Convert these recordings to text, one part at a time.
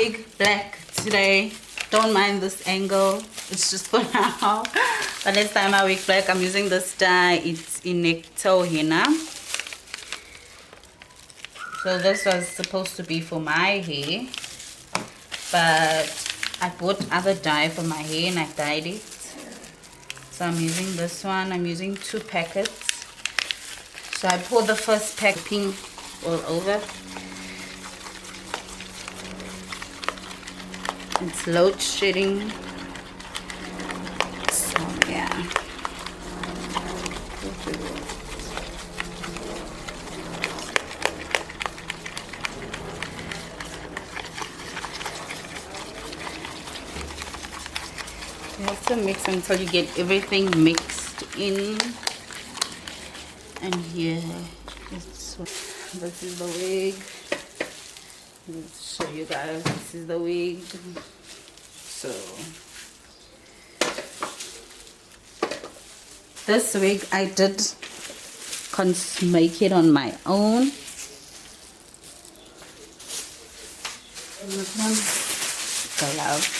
wig black today. Don't mind this angle, it's just for now. But let's dye my wig black. I'm using this dye. It's Inecto Henna. So this was supposed to be for my hair, but I bought other dye for my hair and I dyed it. So I'm using this one. I'm using 2 packets. So I pour the first pack pink all over. It's load shedding. So yeah. You have to mix until you get everything mixed in. And here, this is the wig. Let's show you guys. This is the wig. So this wig I did make it on my own. This one, I love.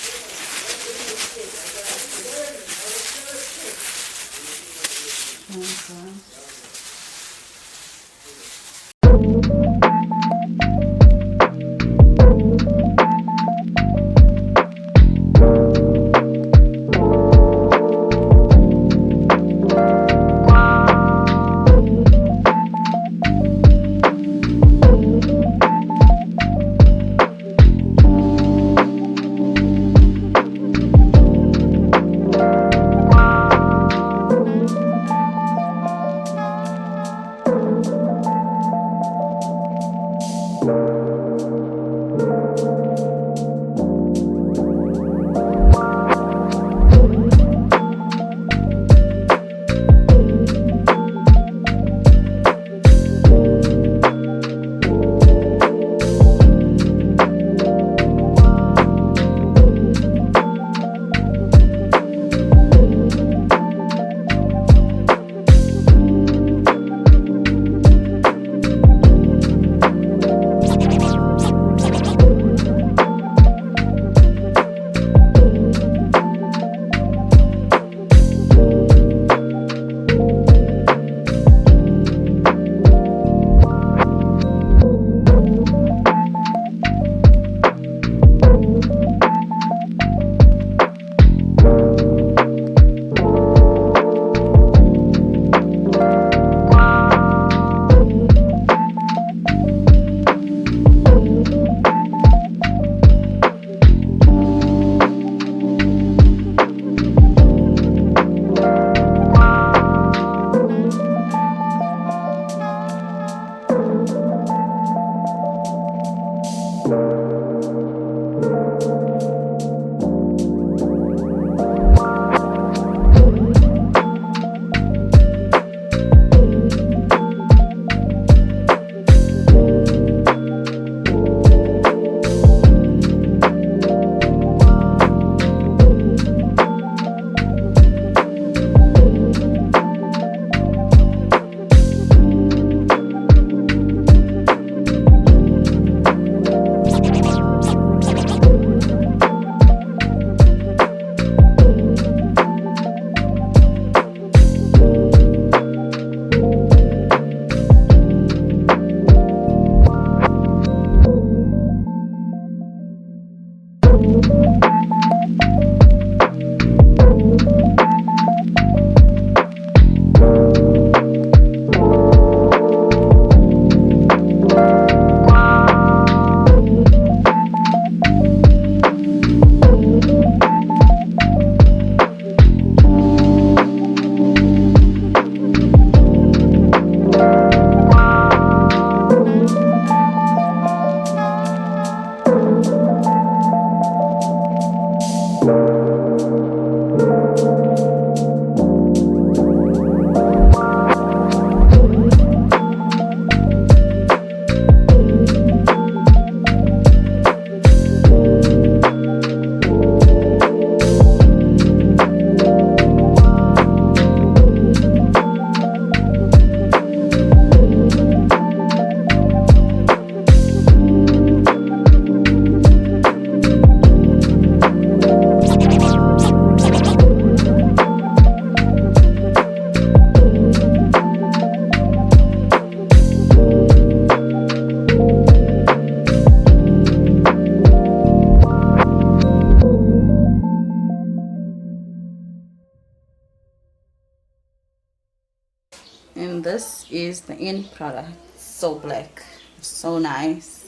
is the end product. So black, so nice.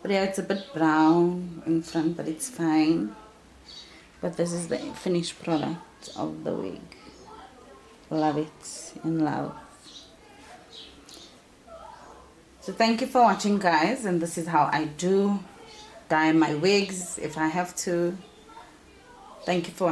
But yeah, it's a bit brown in front, but it's fine. But this is the finished product of the wig. Love it, in love. So thank you for watching, guys, and this is how I do dye my wigs if I have to. Thank you for watching.